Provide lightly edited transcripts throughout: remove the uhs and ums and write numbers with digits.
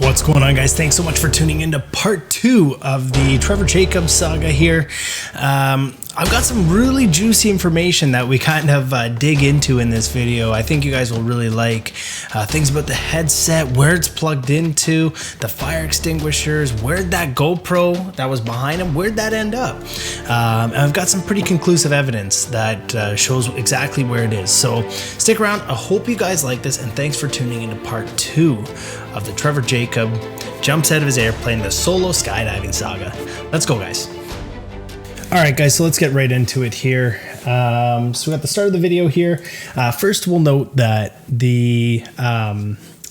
What's going on, guys? Thanks so much for tuning into part 2 of the Trevor Jacob saga here. I've got some really juicy information that we kind of dig into in this video. I think you guys will really like things about the headset, where it's plugged into, the fire extinguishers, where'd that GoPro that was behind him, where'd that end up? And I've got some pretty conclusive evidence that shows exactly where it is. So stick around. I hope you guys like this, and thanks for tuning into part 2 of the Trevor Jacob jumps out of his airplane, the solo skydiving saga. Let's go, guys. All right, guys, so let's get right into it here. So we got the start of the video here. First, we'll note that the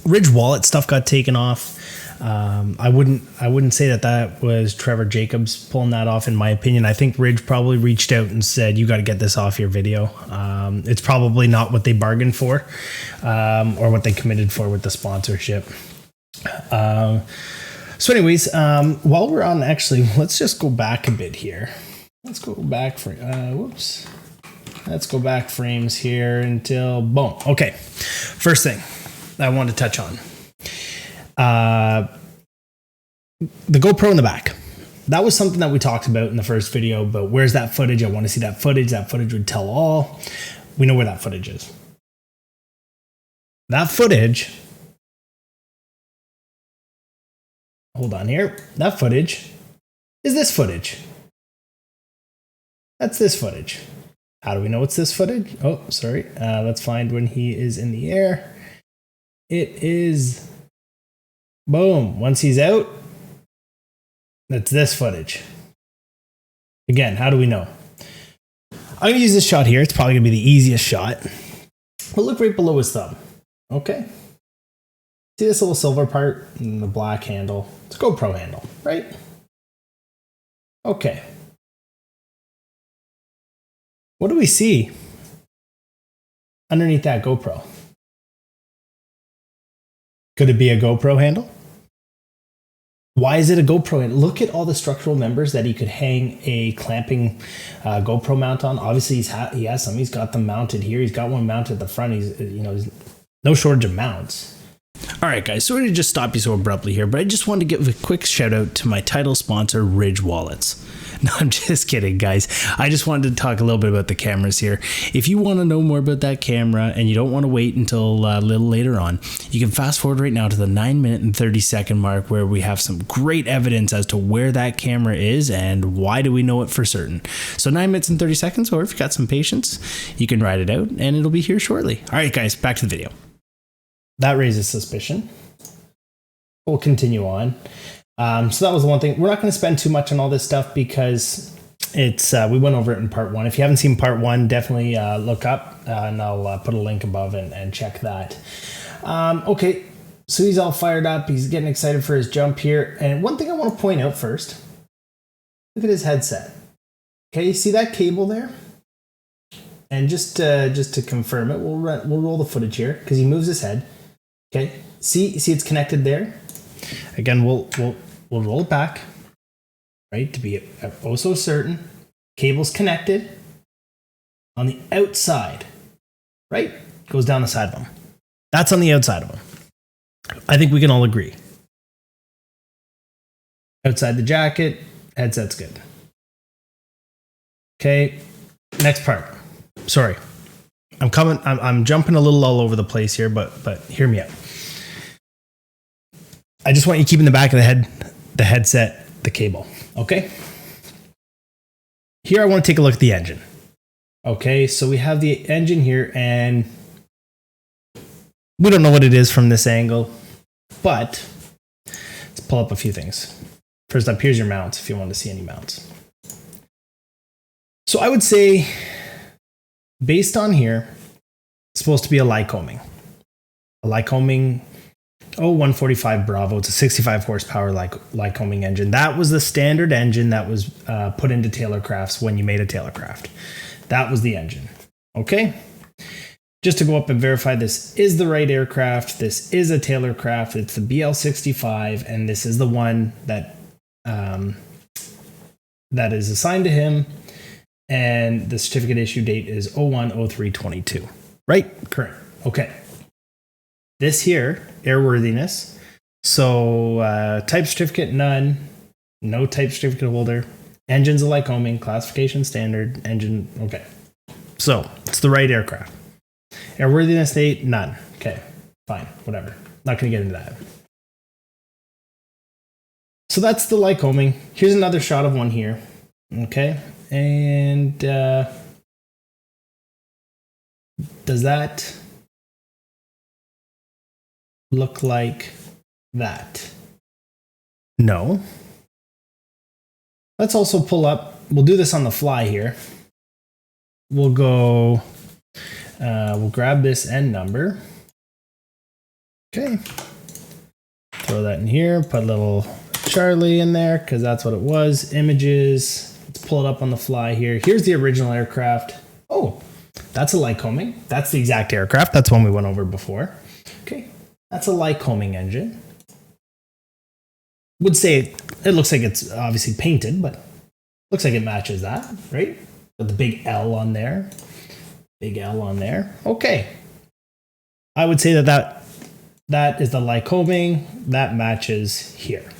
Ridge wallet stuff got taken off. I wouldn't say that was Trevor Jacobs pulling that off, in my opinion. I think Ridge probably reached out and said, you got to get this off your video. It's probably not what they bargained for or what they committed for with the sponsorship. So anyways, while we're on, actually, let's just go back a bit here. Let's go back Let's go back frames here until boom. Okay. First thing I want to touch on. The GoPro in the back. That was something that we talked about in the first video, but where's that footage? I want to see that footage. That footage would tell all. We know where that footage is. That footage. Hold on here. That footage is this footage. That's this footage. How do we know it's this footage? Oh, sorry. Let's find when he is in the air. It is, boom. Once he's out, that's this footage. Again, how do we know? I'm going to use this shot here. It's probably going to be the easiest shot. We'll look right below his thumb. Okay. See this little silver part and the black handle? It's a GoPro handle, right? Okay. What do we see underneath that GoPro? Could it be a GoPro handle? Why is it a GoPro handle? Look at all the structural members that he could hang a clamping GoPro mount on. Obviously, he has some. He's got them mounted here. He's got one mounted at the front. He's no shortage of mounts. All right, guys, sorry to just stop you so abruptly here, but I just wanted to give a quick shout out to my title sponsor, Ridge Wallets. No, I'm just kidding, guys. I just wanted to talk a little bit about the cameras here. If you want to know more about that camera and you don't want to wait until a little later on, you can fast forward right now to the 9-minute and 30-second mark, where we have some great evidence as to where that camera is and why do we know it for certain. So 9 minutes and 30 seconds, or if you've got some patience, you can ride it out and it'll be here shortly. All right, guys, back to the video. That raises suspicion. We'll continue on. So that was the one thing. We're not going to spend too much on all this stuff because it's we went over it in part 1. If you haven't seen part 1, definitely look up and I'll put a link above and check that. Okay, so he's all fired up. He's getting excited for his jump here. And one thing I want to point out first, look at his headset. Okay, you see that cable there? And just to confirm it, we'll roll the footage here because he moves his head. Okay, see it's connected there. Again, we'll roll it back, right, to be oh so certain. Cable's connected on the outside, right? Goes down the side of them. That's on the outside of them. I think we can all agree. Outside the jacket, headset's good. Okay, next part. Sorry, I'm jumping a little all over the place here, but hear me out. I just want you to keep in the back of the headset, the cable. Okay. Here I want to take a look at the engine. Okay, so we have the engine here, and we don't know what it is from this angle, but let's pull up a few things. First up, here's your mounts if you want to see any mounts. So I would say, based on here, it's supposed to be a Lycoming. A Lycoming 145 Bravo. It's a 65 horsepower Lycoming engine. That was the standard engine that was put into Taylorcrafts when you made a Taylorcraft. That was the engine. Okay? Just to go up and verify, this is the right aircraft. This is a Taylorcraft. It's the BL65, and this is the one that that is assigned to him. And the certificate issue date is 01/03/22. Right? Correct. Okay. This here, airworthiness, So type certificate, none. No type certificate holder. Engine's a Lycoming. Classification standard. Engine, okay. So it's the right aircraft. Airworthiness state, none. Okay, fine, whatever. Not going to get into that. So that's the Lycoming. Here's another shot of one here. Okay, and does that look like that? No. Let's also pull up. We'll do this on the fly here. We'll go, we'll grab this end number. Okay. Throw that in here. Put a little Charlie in there because that's what it was. Images. Let's pull it up on the fly here. Here's the original aircraft. Oh, that's a Lycoming. That's the exact aircraft. That's one we went over before. Okay. That's a Lycoming engine. Would say it looks like it's obviously painted, but looks like it matches that, right? With the big L on there. Big L on there. Okay. I would say that is the Lycoming. That matches here.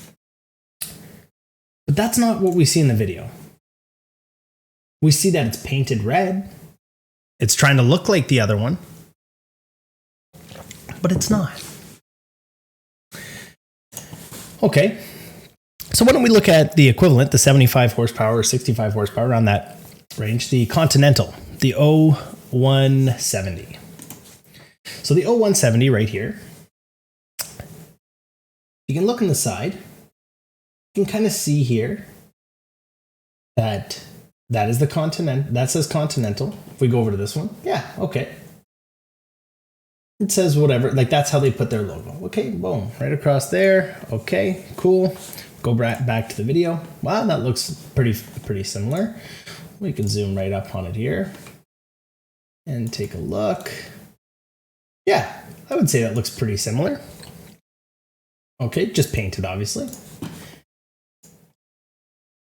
But that's not what we see in the video. We see that it's painted red. It's trying to look like the other one. But it's not. Okay. So why don't we look at the equivalent, the 75 horsepower or 65 horsepower around that range, the Continental, the 0170. So the 0170 right here, you can look on the side, you can kind of see here that is the Continental, that says Continental. If we go over to this one, yeah, okay. It says whatever, like that's how they put their logo. Okay, boom, right across there. Okay, cool. Go back to the video. Wow, that looks pretty similar. We can zoom right up on it here and take a look. Yeah, I would say that looks pretty similar. Okay, just painted, obviously.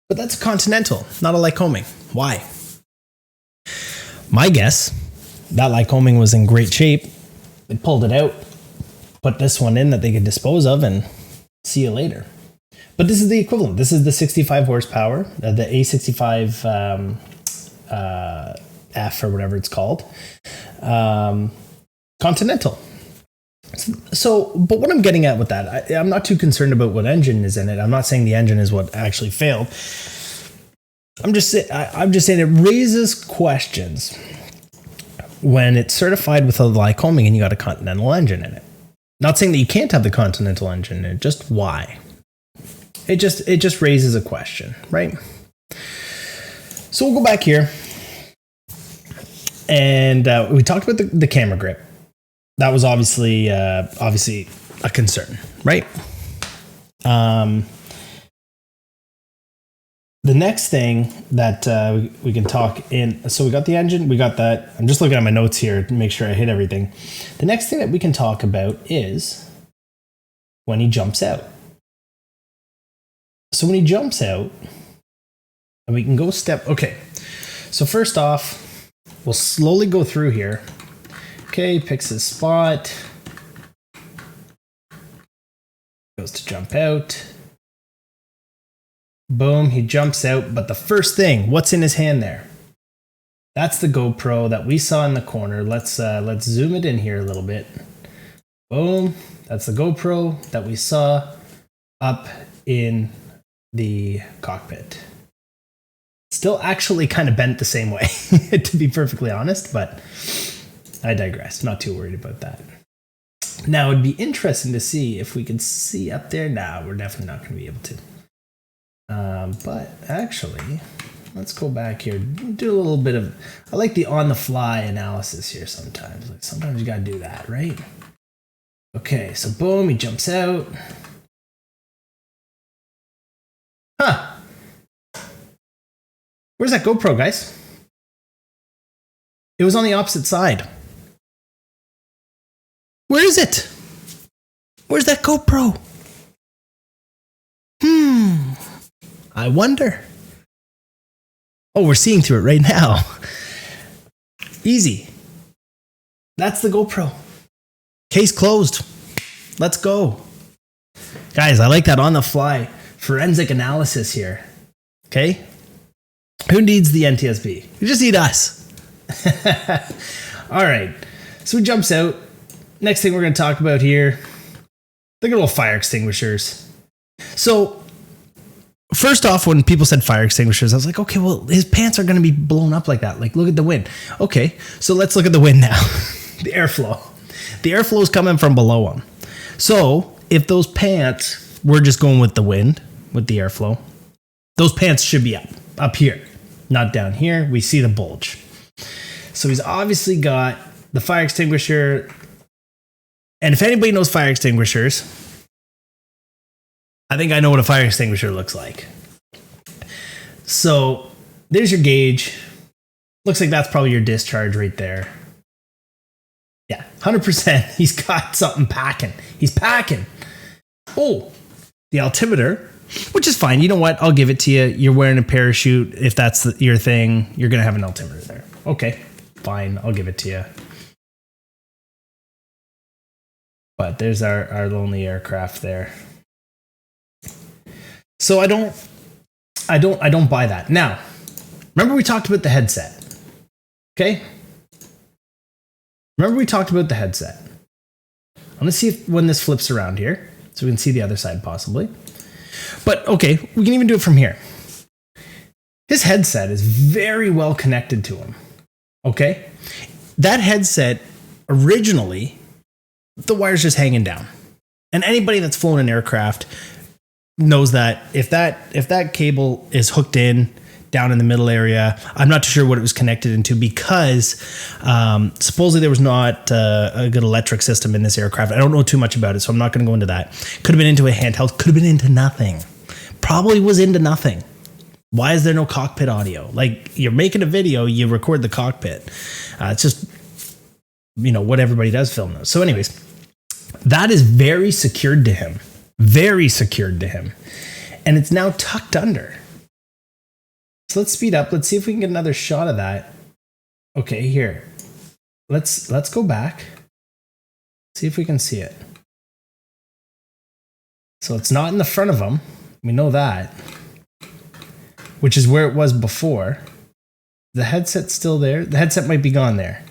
But that's a Continental, not a Lycoming. Why? My guess, that Lycoming was in great shape. They pulled it out, put this one in that they could dispose of, and see you later. But this is the equivalent. This is the 65 horsepower, the A65 F or whatever it's called. Continental. So, but what I'm getting at with that, I'm not too concerned about what engine is in it. I'm not saying the engine is what actually failed. I'm just saying it raises questions when it's certified with a Lycoming and you got a Continental engine in it. Not saying that you can't have the Continental engine in it, just why? It just raises a question, right? So we'll go back here. And we talked about the camera grip. That was obviously a concern, right? The next thing that we can talk in, so we got the engine, we got that. I'm just looking at my notes here to make sure I hit everything. The next thing that we can talk about is when he jumps out. So when he jumps out, and we can go okay. So first off, we'll slowly go through here. Okay, picks his spot. Goes to jump out. Boom, he jumps out. But the first thing, what's in his hand there? That's the GoPro that we saw in the corner. Let's zoom it in here a little bit. Boom, that's the GoPro that we saw up in the cockpit. Still actually kind of bent the same way, to be perfectly honest, but I digress. Not too worried about that. Now, it'd be interesting to see if we could see up there. Nah, we're definitely not going to be able to. But actually, let's go back here. Do a little bit of, I like the on-the-fly analysis here sometimes. Like sometimes you got to do that, right? Okay, so boom, he jumps out. Huh. Where's that GoPro, guys? It was on the opposite side. Where is it? Where's that GoPro? I wonder. Oh, we're seeing through it right now. Easy. That's the GoPro. Case closed. Let's go. Guys, I like that on the fly forensic analysis here. Okay? Who needs the NTSB? You just need us. All right. So he jumps out. Next thing we're going to talk about here, the good old fire extinguishers. So first off, when people said fire extinguishers, I was like, okay, well, his pants are going to be blown up like that. Like, look at the wind. Okay, so let's look at the wind now. The airflow. The airflow is coming from below him. So if those pants were just going with the wind, with the airflow, those pants should be up here, not down here. We see the bulge. So he's obviously got the fire extinguisher. And if anybody knows fire extinguishers, I think I know what a fire extinguisher looks like. So there's your gauge. Looks like that's probably your discharge right there. Yeah, 100%. He's got something packing. He's packing. Oh, the altimeter, which is fine. You know what? I'll give it to you. You're wearing a parachute. If that's your thing, you're going to have an altimeter there. Okay, fine. I'll give it to you. But there's our lonely aircraft there. So I don't buy that. Now, remember we talked about the headset. Okay? Remember we talked about the headset. I'm going to see if when this flips around here, so we can see the other side possibly. But okay, we can even do it from here. His headset is very well connected to him. Okay? That headset originally, the wire's just hanging down. And anybody that's flown an aircraft knows that if that cable is hooked in down in the middle area, I'm not too sure what it was connected into because supposedly there was not a good electric system in this aircraft. I don't know too much about it, so I'm not going to go into that. Could have been into a handheld, could have been into nothing. Probably was into nothing. Why is there no cockpit audio? Like, you're making a video, you record the cockpit. It's just, what everybody does film those. So anyways, that is very secured to him. Very secured to him. And it's now tucked under. So let's speed up. Let's see if we can get another shot of that. Okay, here. Let's go back. See if we can see it. So it's not in the front of him. We know that. Which is where it was before. The headset's still there. The headset might be gone there.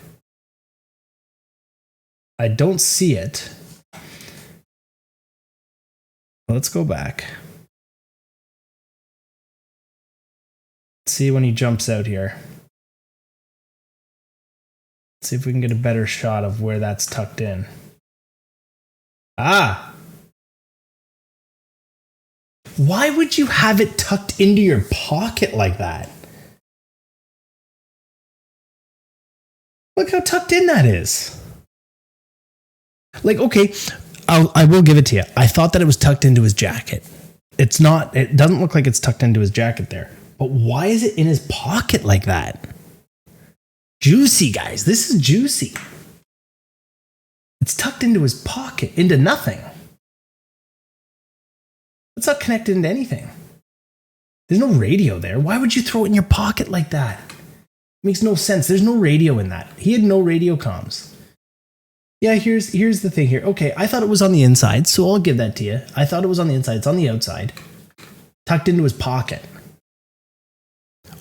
I don't see it. Let's go back. See when he jumps out here. See if we can get a better shot of where that's tucked in. Ah! Why would you have it tucked into your pocket like that? Look how tucked in that is. Like, okay, I will give it to you. I thought that it was tucked into his jacket. It's not. It doesn't look like it's tucked into his jacket there. But why is it in his pocket like that? Juicy, guys. This is juicy. It's tucked into his pocket, into nothing. It's not connected into anything. There's no radio there. Why would you throw it in your pocket like that? It makes no sense. There's no radio in that. He had no radio comms. Yeah, here's the thing here. Okay, I thought it was on the inside, so I'll give that to you. I thought it was on the inside. It's on the outside. Tucked into his pocket.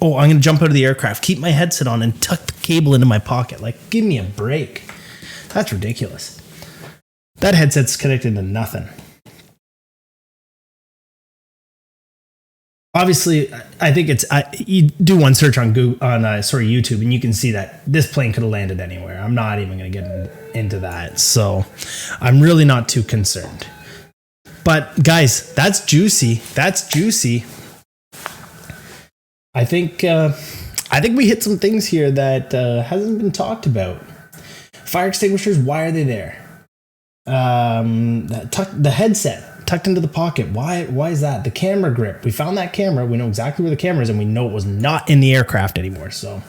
Oh, I'm going to jump out of the aircraft, keep my headset on, and tuck the cable into my pocket. Like, give me a break. That's ridiculous. That headset's connected to nothing. Obviously, I think it's you do one search on YouTube, and you can see that this plane could have landed anywhere. I'm not even going to get into that, so I'm really not too concerned. But guys, that's juicy. That's juicy. I think we hit some things here that hasn't been talked about. Fire extinguishers, why are they there? The headset tucked into the pocket. Why is that? The camera grip. We found that camera. We know exactly where the camera is, and we know it was not in the aircraft anymore. So,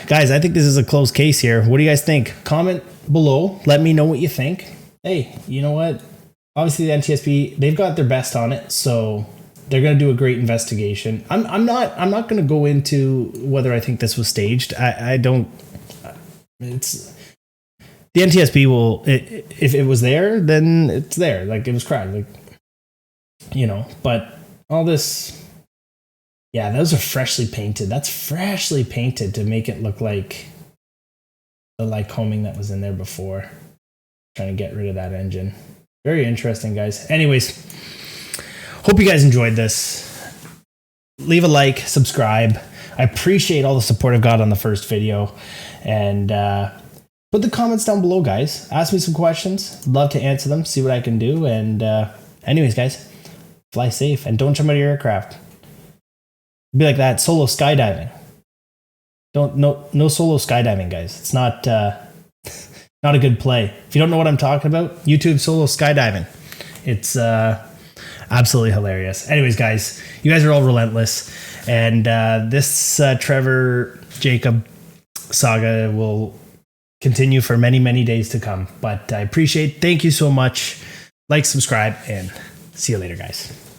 guys, I think this is a closed case here. What do you guys think? Comment below. Let me know what you think. Hey, you know what? Obviously, the NTSB, they've got their best on it, so they're going to do a great investigation. I'm not going to go into whether I think this was staged. I don't. the NTSB will, if it was there, then it's there. Like, it was cracked. Like, you know, but all this, yeah, those are freshly painted. That's freshly painted to make it look like the Lycoming that was in there before. Trying to get rid of that engine. Very interesting, guys. Anyways, hope you guys enjoyed this. Leave a like, subscribe. I appreciate all the support I've got on the first video. And put the comments down below, guys. Ask me some questions. Love to answer them, see what I can do. And anyways, guys, fly safe and don't jump out of your aircraft. Be like that solo skydiving. No solo skydiving, guys. It's not not a good play. If you don't know what I'm talking about, YouTube solo skydiving. It's absolutely hilarious. Anyways, guys, you guys are all relentless, and this Trevor Jacob saga will continue for many, many days to come. But I appreciate. Thank you so much. Like, subscribe, and see you later, guys.